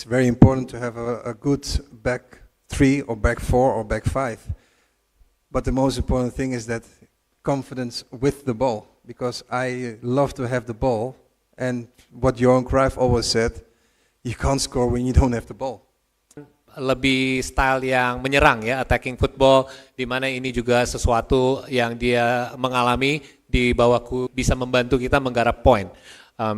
it's very important to have a good back three or back four or back five. But the most important thing is that confidence with the ball, because I love to have the ball, and what Johan Cruyff always said, you can't score when you don't have the ball. Lebih style yang menyerang ya, attacking football, di mana ini juga sesuatu yang dia mengalami di bawahku bisa membantu kita menggarap point.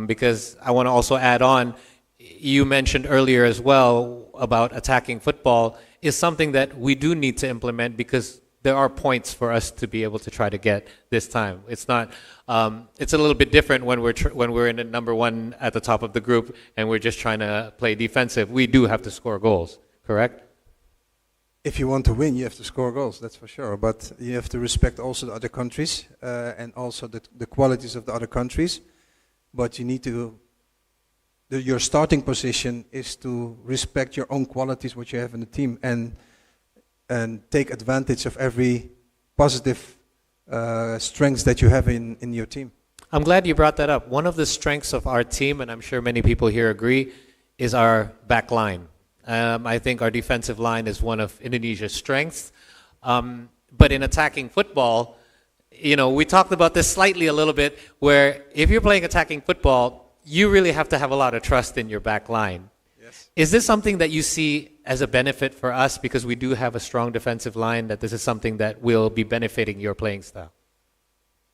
Because I want to also add on, you mentioned earlier as well about attacking football is something that we do need to implement because there are points for us to be able to try to get this time. It's not. It's a little bit different when we're in the number one at the top of the group and we're just trying to play defensive. We do have to score goals. Correct? If you want to win, you have to score goals, that's for sure. But you have to respect also the other countries and also the qualities of the other countries. But you need to, your starting position is to respect your own qualities, what you have in the team, and take advantage of every positive strengths that you have in your team. I'm glad you brought that up. One of the strengths of our team, and I'm sure many people here agree, is our back line. I think our defensive line is one of Indonesia's strengths. But in attacking football, you know, we talked about this slightly a little bit, where if you're playing attacking football, you really have to have a lot of trust in your back line. Yes. Is this something that you see as a benefit for us because we do have a strong defensive line, that this is something that will be benefiting your playing style?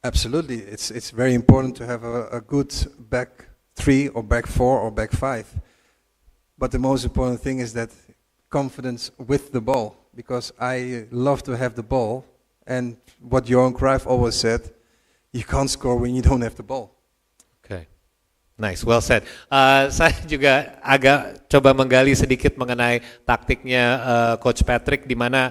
Absolutely. It's very important to have a good back three or back four or back five. But the most important thing is that confidence with the ball, because I love to have the ball, and what Johan Cruyff always said, you can't score when you don't have the ball. Okay, nice, well said. Saya juga agak coba menggali sedikit mengenai taktiknya Coach Patrick, di mana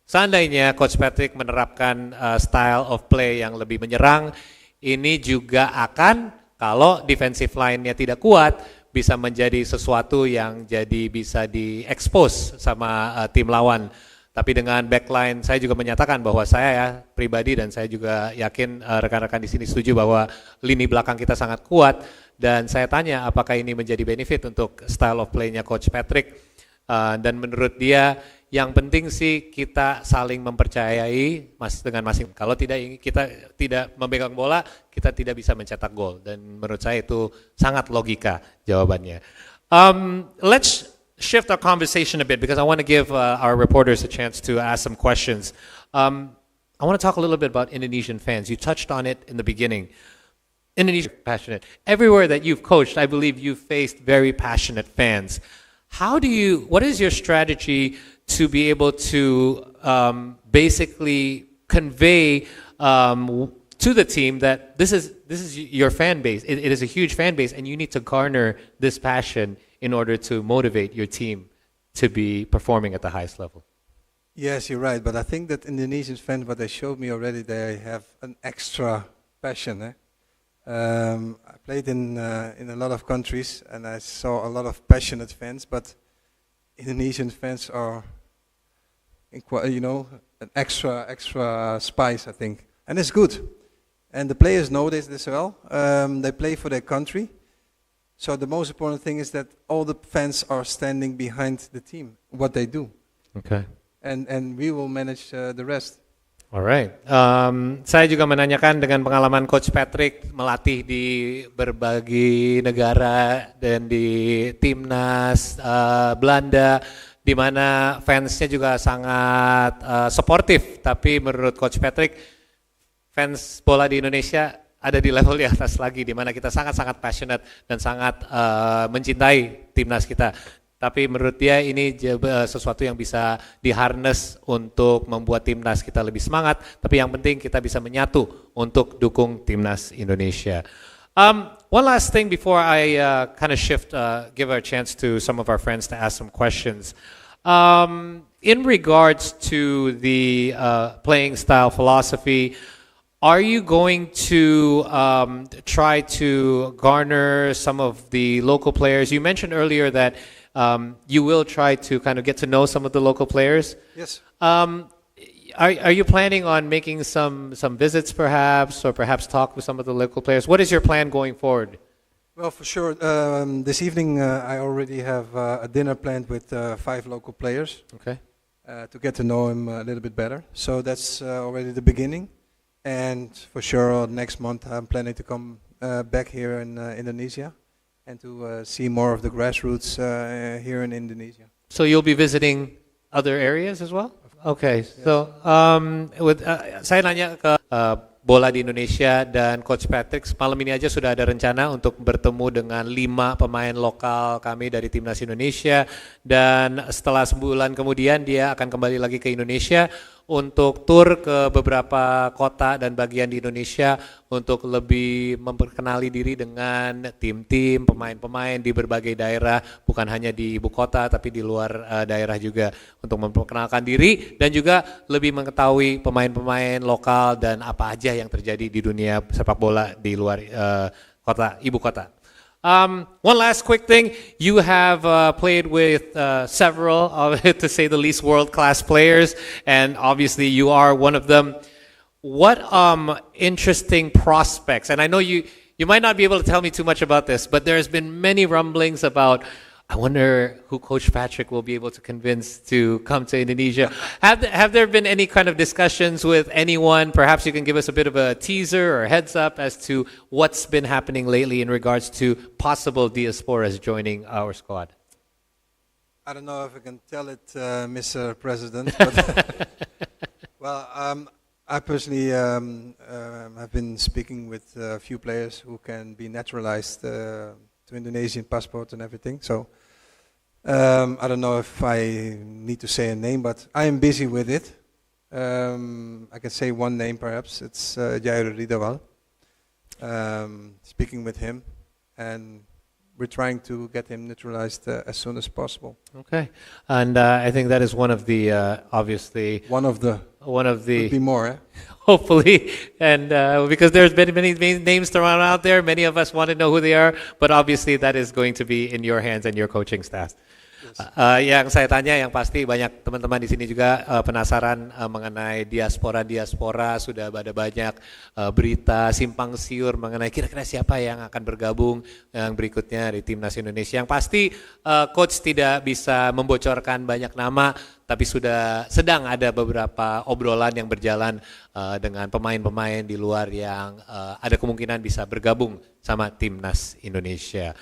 seandainya Coach Patrick menerapkan style of play yang lebih menyerang, ini juga akan, kalau defensive line-nya tidak kuat, bisa menjadi sesuatu yang jadi bisa di-expose sama tim lawan. Tapi dengan backline, saya juga menyatakan bahwa saya ya pribadi, dan saya juga yakin rekan-rekan di sini setuju bahwa lini belakang kita sangat kuat. Dan saya tanya apakah ini menjadi benefit untuk style of play-nya Coach Patrick. Dan menurut dia, yang penting sih kita saling mempercayai dengan masing. Kalau kita tidak memegang bola, kita tidak bisa mencetak gol. Dan menurut saya itu sangat logika jawabannya. Let's shift our conversation a bit because I want to give our reporters a chance to ask some questions. I want to talk a little bit about Indonesian fans. You touched on it in the beginning. Indonesia passionate. Everywhere that you've coached, I believe you've faced very passionate fans. What is your strategy to be able to basically convey to the team that this is your fan base. It is a huge fan base, and you need to garner this passion in order to motivate your team to be performing at the highest level? Yes, you're right. But I think that Indonesian fans, what they showed me already, they have an extra passion. I played in a lot of countries, and I saw a lot of passionate fans. But Indonesian fans are, an extra spice, I think, and it's good. And the players know this as well. They play for their country. So the most important thing is that all the fans are standing behind the team, what they do. Okay. And we will manage the rest. Alright, saya juga menanyakan dengan pengalaman Coach Patrick melatih di berbagai negara dan di timnas Belanda, di mana fansnya juga sangat suportif. Tapi menurut Coach Patrick, fans bola di Indonesia ada di level di atas lagi, di mana kita sangat-sangat passionate dan sangat mencintai timnas kita. Tapi menurut dia ini sesuatu yang bisa diharness untuk membuat timnas kita lebih semangat. Tapi yang penting kita bisa menyatu untuk dukung timnas Indonesia. One last thing before I kind of shift, give a chance to some of our friends to ask some questions. In regards to the playing style philosophy, are you going to try to garner some of the local players? You mentioned earlier that you will try to kind of get to know some of the local players. Yes. Are you planning on making some visits perhaps, or perhaps talk with some of the local players? What is your plan going forward? Well, for sure. This evening I already have a dinner planned with 5 local players Okay. to get to know him a little bit better. So that's already the beginning. And for sure, next month I'm planning to come back here in Indonesia and to see more of the grassroots here in Indonesia. So you'll be visiting other areas as well? Okay, so saya nanya ke bola di Indonesia dan Coach Patrick, malam ini aja sudah ada rencana untuk bertemu dengan 5 pemain lokal kami dari Timnas Indonesia, dan setelah sebulan kemudian dia akan kembali lagi ke Indonesia untuk tur ke beberapa kota dan bagian di Indonesia untuk lebih memperkenali diri dengan tim-tim, pemain-pemain di berbagai daerah, bukan hanya di ibu kota tapi di luar daerah juga, untuk memperkenalkan diri dan juga lebih mengetahui pemain-pemain lokal dan apa aja yang terjadi di dunia sepak bola di luar kota, ibu kota. One last quick thing, you have played with several, to say the least, world-class players, and obviously you are one of them. What interesting prospects, and I know you might not be able to tell me too much about this, but there's been many rumblings about, I wonder who Coach Patrick will be able to convince to come to Indonesia. Have there been any kind of discussions with anyone? Perhaps you can give us a bit of a teaser or heads up as to what's been happening lately in regards to possible diasporas joining our squad. I don't know if I can tell it, Mr. President, but well, I personally have been speaking with a few players who can be naturalized to Indonesian passport and everything. So I don't know if I need to say a name, but I am busy with it. I can say one name perhaps. It's Jay Idzes. Speaking with him, and we're trying to get him naturalized as soon as possible. Okay, and I think that is one of the obviously One of the could be more. Eh? hopefully, and because there's been many names thrown out there, many of us want to know who they are, but obviously that is going to be in your hands and your coaching staff. Yang saya tanya, yang pasti banyak teman-teman di sini juga penasaran mengenai diaspora, sudah ada banyak berita simpang siur mengenai kira-kira siapa yang akan bergabung yang berikutnya di Timnas Indonesia. Yang pasti coach tidak bisa membocorkan banyak nama, tapi sudah sedang ada beberapa obrolan yang berjalan dengan pemain-pemain di luar yang ada kemungkinan bisa bergabung sama Timnas Indonesia.